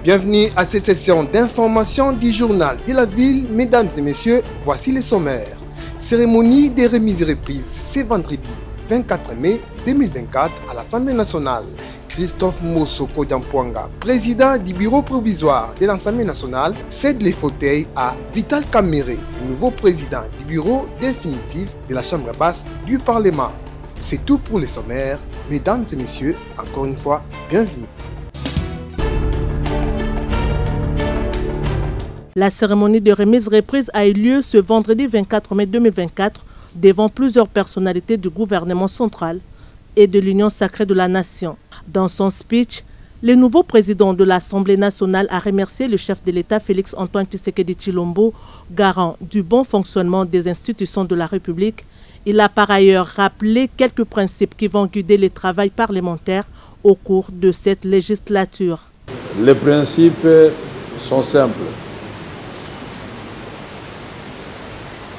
Bienvenue à cette session d'information du journal de la ville. Mesdames et messieurs, voici les sommaires. Cérémonie des remises et reprises, c'est vendredi 24 mai 2024 à l'Assemblée nationale. Christophe Mbosso Kodiampouanga, président du bureau provisoire de l'Assemblée nationale, cède les fauteuils à Vital Kamerhe, le nouveau président du bureau définitif de la Chambre basse du Parlement. C'est tout pour les sommaires. Mesdames et messieurs, encore une fois, bienvenue. La cérémonie de remise-reprise a eu lieu ce vendredi 24 mai 2024 devant plusieurs personnalités du gouvernement central et de l'Union sacrée de la nation. Dans son speech, le nouveau président de l'Assemblée nationale a remercié le chef de l'État Félix Antoine Tshisekedi Tshilombo, garant du bon fonctionnement des institutions de la République. Il a par ailleurs rappelé quelques principes qui vont guider le travail parlementaire au cours de cette législature. Les principes sont simples.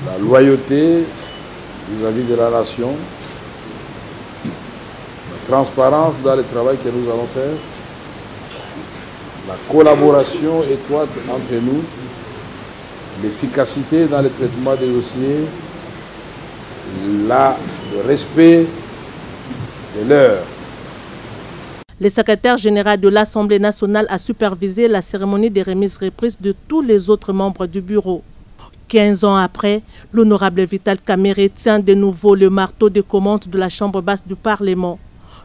La loyauté vis-à-vis de la nation, la transparence dans le travail que nous allons faire, la collaboration étroite entre nous, l'efficacité dans le traitement des dossiers, le respect de l'heure. Le secrétaire général de l'Assemblée nationale a supervisé la cérémonie des remises-reprises de tous les autres membres du bureau. 15 ans après, l'honorable Vital Kamerhe tient de nouveau le marteau de commande de la Chambre basse du Parlement.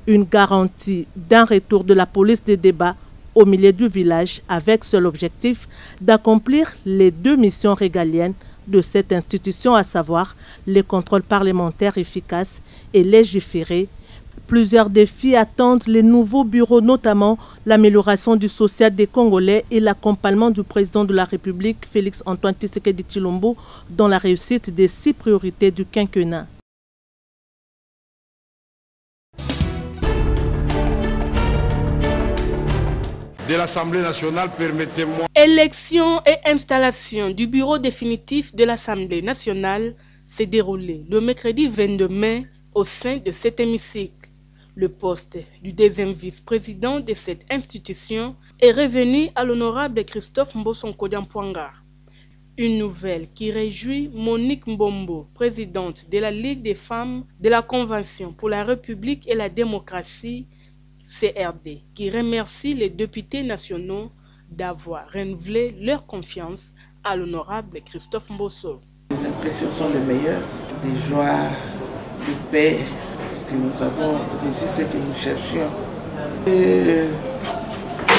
Une garantie d'un retour de la police des débats au milieu du village avec seul objectif d'accomplir les deux missions régaliennes de cette institution, à savoir les contrôles parlementaires efficaces et légiférés. Plusieurs défis attendent les nouveaux bureaux, notamment l'amélioration du social des Congolais et l'accompagnement du président de la République, Félix Antoine Tshisekedi Tshilombo, dans la réussite des 6 priorités du quinquennat. De l'Assemblée nationale, permettez-moi. Élection et installation du bureau définitif de l'Assemblée nationale s'est déroulée le mercredi 22 mai au sein de cet hémicycle. Le poste du deuxième vice-président de cette institution est revenu à l'honorable Christophe Mbosso Kodiampouanga. Une nouvelle qui réjouit Monique Mbombo, présidente de la Ligue des femmes de la Convention pour la République et la démocratie, CRD, qui remercie les députés nationaux d'avoir renouvelé leur confiance à l'honorable Christophe Mbosso. Les impressions sont les meilleures, des joies, de paix, parce que nous avons réussi ce que nous cherchions.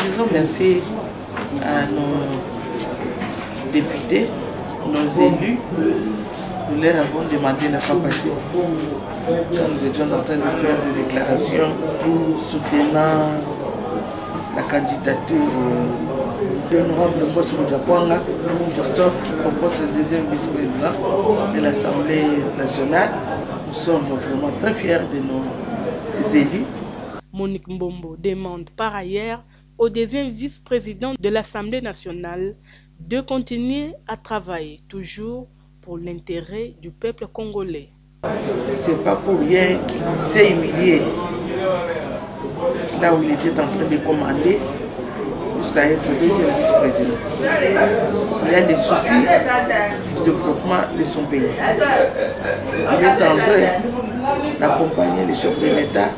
Disons merci à nos députés, nos élus. Nous leur avons demandé la fois passée, quand nous étions en train de faire des déclarations soutenant la candidature de l'honorable Mbosso Kodiampouanga, Christophe, au poste de deuxième vice-président de l'Assemblée nationale. Nous sommes vraiment très fiers de nos élus. Monique Mbombo demande par ailleurs au deuxième vice-président de l'Assemblée nationale de continuer à travailler toujours pour l'intérêt du peuple congolais. C'est pas pour rien qu'il s'est humilié là où il était en train de commander jusqu'à être deuxième vice-président. Il a des soucis du développement de son pays. Il est en train d'accompagner les chefs de l'État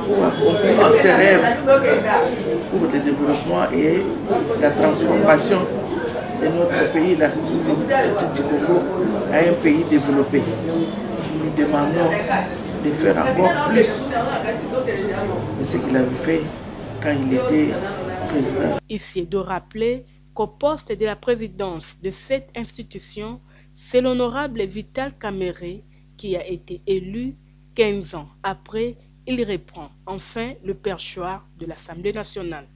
pour accomplir ses rêves pour le développement et la transformation de notre pays, la République du Congo, à un pays développé. Nous demandons de faire encore plus de ce qu'il avait fait quand il était président. Ici de rappeler qu'au poste de la présidence de cette institution, c'est l'honorable Vital Kamerhe qui a été élu 15 ans après. Il reprend enfin le perchoir de l'Assemblée nationale.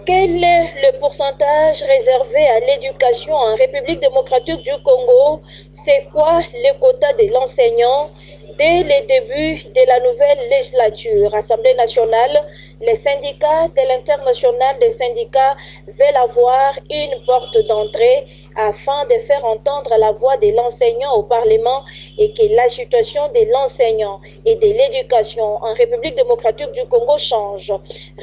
Quel est le pourcentage réservé à l'éducation en République démocratique du Congo? C'est quoi le quota de l'enseignant? Dès le début de la nouvelle législature, Assemblée nationale, les syndicats de l'international des syndicats veulent avoir une porte d'entrée afin de faire entendre la voix de l'enseignant au Parlement et que la situation de l'enseignant et de l'éducation en République démocratique du Congo change.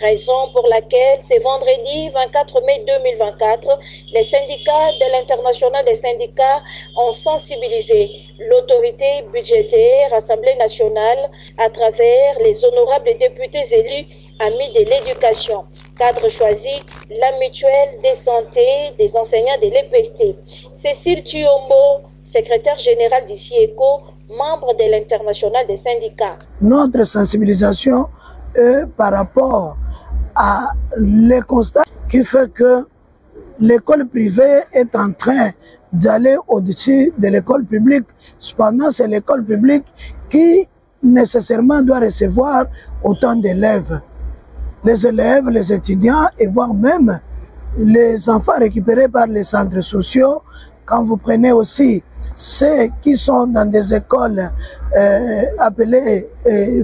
Raison pour laquelle ce vendredi 24 mai 2024, les syndicats de l'International des syndicats ont sensibilisé l'autorité budgétaire Assemblée nationale à travers les honorables députés élus amis de l'éducation. Cadre choisi, la mutuelle de santé des enseignants de l'EPST. Cécile Thiombo, secrétaire générale du CIECO, membre de l'International des syndicats. Notre sensibilisation est par rapport à les constats qui fait que l'école privée est en train d'aller au-dessus de l'école publique. Cependant, c'est l'école publique qui nécessairement doit recevoir autant d'élèves. Les élèves, les étudiants et voire même les enfants récupérés par les centres sociaux. Quand vous prenez aussi ceux qui sont dans des écoles appelées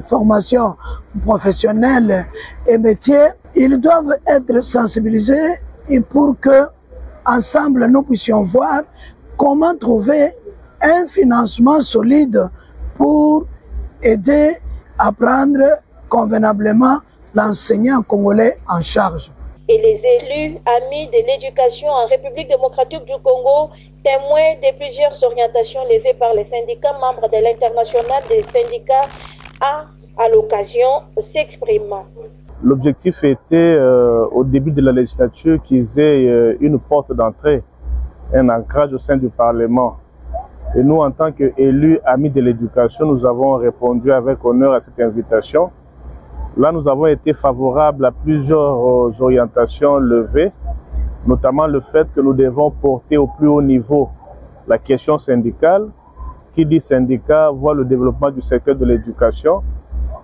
formation professionnelle et métiers, ils doivent être sensibilisés et pour que ensemble nous puissions voir comment trouver un financement solide pour aider à prendre convenablement l'enseignant congolais en charge. Et les élus amis de l'éducation en République démocratique du Congo, témoins de plusieurs orientations levées par les syndicats membres de l'International des syndicats, à l'occasion s'expriment. L'objectif était au début de la législature qu'ils aient une porte d'entrée, un ancrage au sein du Parlement. Et nous, en tant qu'élus amis de l'éducation, nous avons répondu avec honneur à cette invitation. Là, nous avons été favorables à plusieurs orientations levées, notamment le fait que nous devons porter au plus haut niveau la question syndicale. Qui dit syndicat voit le développement du secteur de l'éducation,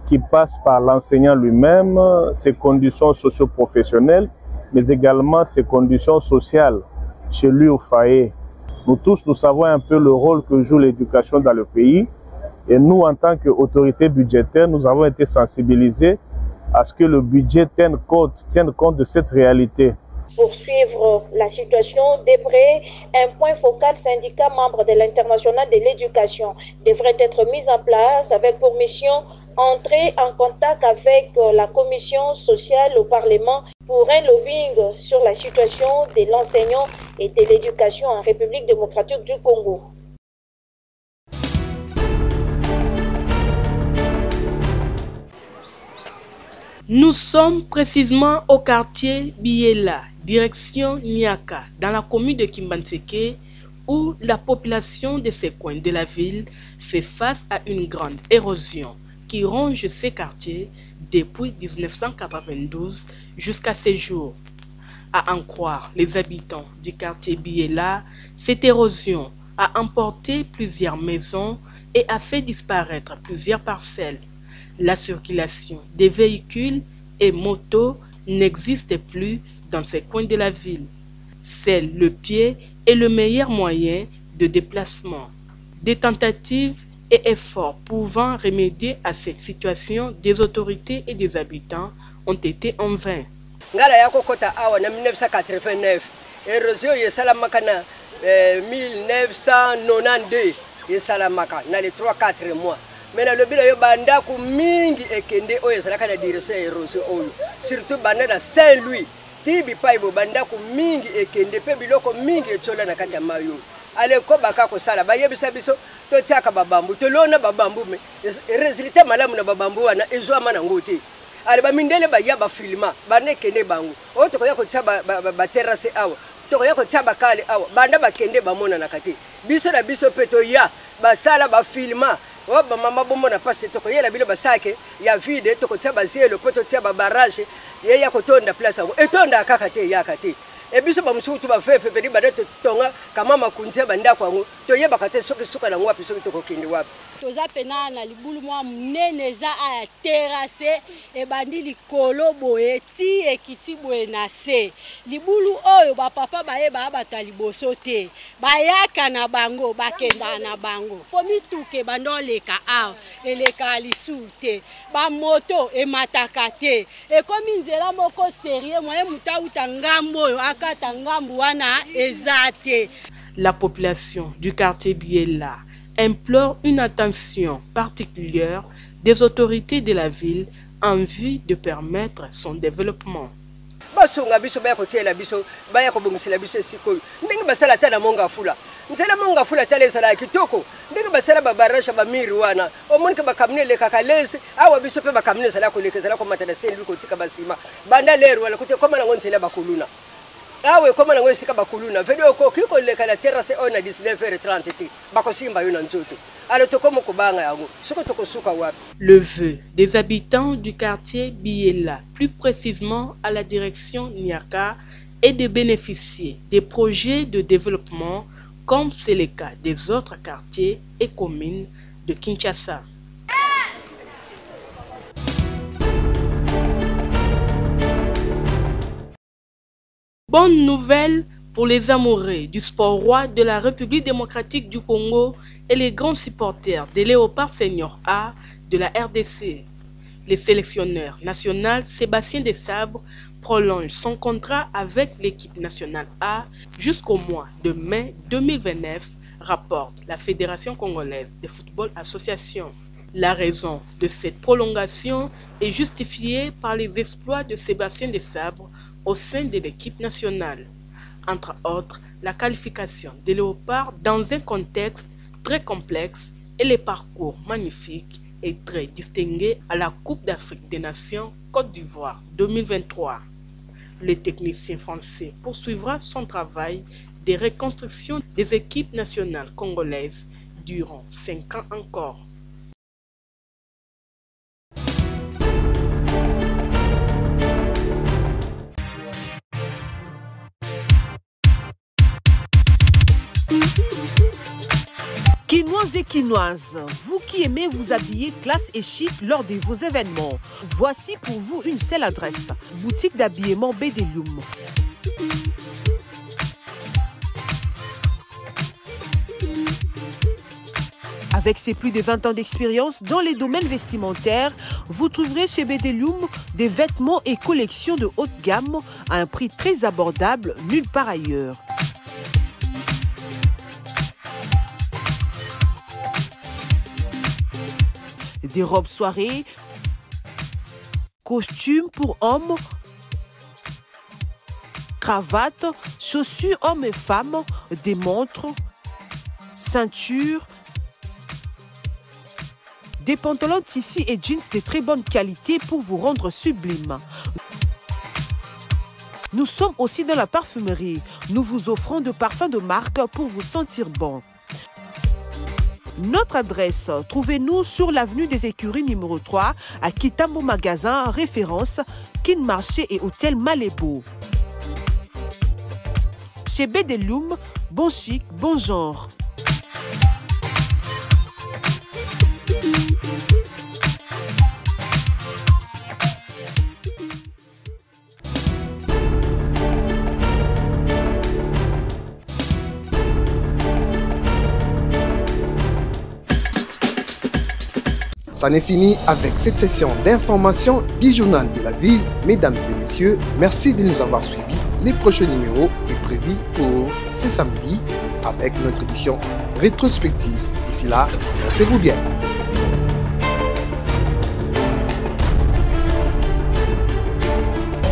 qui passe par l'enseignant lui-même, ses conditions socio-professionnelles, mais également ses conditions sociales chez lui au foyer. Nous tous, nous savons un peu le rôle que joue l'éducation dans le pays. Et nous, en tant qu'autorité budgétaire, nous avons été sensibilisés à ce que le budget tienne compte de cette réalité. Pour suivre la situation de près, un point focal syndicat membre de l'International de l'éducation devrait être mis en place avec pour mission entrer en contact avec la commission sociale au Parlement pour un lobbying sur la situation de l'enseignant et de l'éducation en République démocratique du Congo. Nous sommes précisément au quartier Biela, direction Niaka, dans la commune de Kimbanseke, où la population de ces coins de la ville fait face à une grande érosion qui ronge ces quartiers depuis 1992 jusqu'à ces jours. À en croire les habitants du quartier Biela, cette érosion a emporté plusieurs maisons et a fait disparaître plusieurs parcelles. La circulation des véhicules et motos n'existe plus dans ces coins de la ville. Seul le pied est le meilleur moyen de déplacement. Des tentatives et efforts pouvant remédier à cette situation des autorités et des habitants ont été en vain. Ngala yako kota awa na 1989, érosion yesalamaka na 1992 yesalamaka na les 3-4 mois. Maintenant le bila yo banda ku mingi ekende oyo yesalaka na direction ya érosion oyo, surtout banda na Saint-Louis, tibi paibo banda ku mingi ekende pe biloko mingi etsola na kati ya mayo. Ale ko baka ko sala bayebisa biso to tiaka babambu to lona babambu me résultat malamu na babambu wana ezwa mana ngoti. Ale ba mindele ba ya ba filma ba nekende bangu o to ko ya ko tsaba ba terrasse awa to ko ya ko tsaba kale awa banda ba kende ba mona na kati biso na biso peto ya ba sala ba filma o ba mama bombo na paste to ko yela bilo ba sake ya vide to ko tsaba zielo poto tsaba barrage ye ya ko tonda place awo etonda akakate ya kate e biso ba musutu ba fefe pedi ba to tonga kama makunze banda kwangu to ye bakate soki suka na ngwapi soki to ko kindi wapi toza pena na libulu mwa munene eza a terrasse e bandi likolo boye ti ekiti boye na se libulu oyo ba papa baye ba bato liboso te bayaka na bango bakenda na bango po mituke bando leka aw eleka lisu te ba moto e mataka te e komi nzela moko sérieux moye mutauta ngambo oyo kokata ngambu wana ezate. La population du quartier Biella implore une attention particulière des autorités de la ville en vue de permettre son développement. Basonga biso baya kotiela biso baya kobongisela biso esikoyo ndenge basala tana monga fula nzela monga fula tale sala kitoko ndenge basala babarasha bamiri wana omonike bakamnele kakalese awa biso pe bakamnele sala kolekezala ko matana sendu kotika basima banda lero wala kote koma nango ntela bakuluna awe koma nango esika bakuluna video ko kiko leka la terrasse ona 19h30 bakosimba yona nzoto. Le vœu des habitants du quartier Biella, plus précisément à la direction Niaka, est de bénéficier des projets de développement comme c'est le cas des autres quartiers et communes de Kinshasa. Bonne nouvelle pour les amoureux du sport roi de la République démocratique du Congo et les grands supporters des Léopards Senior A de la RDC. Le sélectionneur national Sébastien Desabre prolonge son contrat avec l'équipe nationale A jusqu'au mois de mai 2029, rapporte la Fédération congolaise de football association. La raison de cette prolongation est justifiée par les exploits de Sébastien Desabre au sein de l'équipe nationale. Entre autres, la qualification des Léopards dans un contexte très complexe et les parcours magnifiques et très distingués à la Coupe d'Afrique des Nations Côte d'Ivoire 2023. Le technicien français poursuivra son travail de reconstruction des équipes nationales congolaises durant 5 ans encore. Quinoises et quinoises, vous qui aimez vous habiller classe et chic lors de vos événements, voici pour vous une seule adresse, boutique d'habillement Bedelium. Avec ses plus de 20 ans d'expérience dans les domaines vestimentaires, vous trouverez chez Bedelium des vêtements et collections de haute gamme à un prix très abordable nulle part ailleurs. Des robes soirées, costumes pour hommes, cravates, chaussures hommes et femmes, des montres, ceintures, des pantalons tissus et jeans de très bonne qualité pour vous rendre sublime. Nous sommes aussi dans la parfumerie. Nous vous offrons de parfums de marque pour vous sentir bon. Notre adresse, trouvez-nous sur l'avenue des Écuries numéro 3 à Kitambo Magasin, référence Kin Marché et Hôtel Malébo. Chez Bedelium, bon chic, bon genre. Ça n'est fini avec cette session d'information du journal de la ville. Mesdames et messieurs, merci de nous avoir suivis. Les prochains numéros est prévu pour ce samedi avec notre édition rétrospective. D'ici là, portez-vous bien.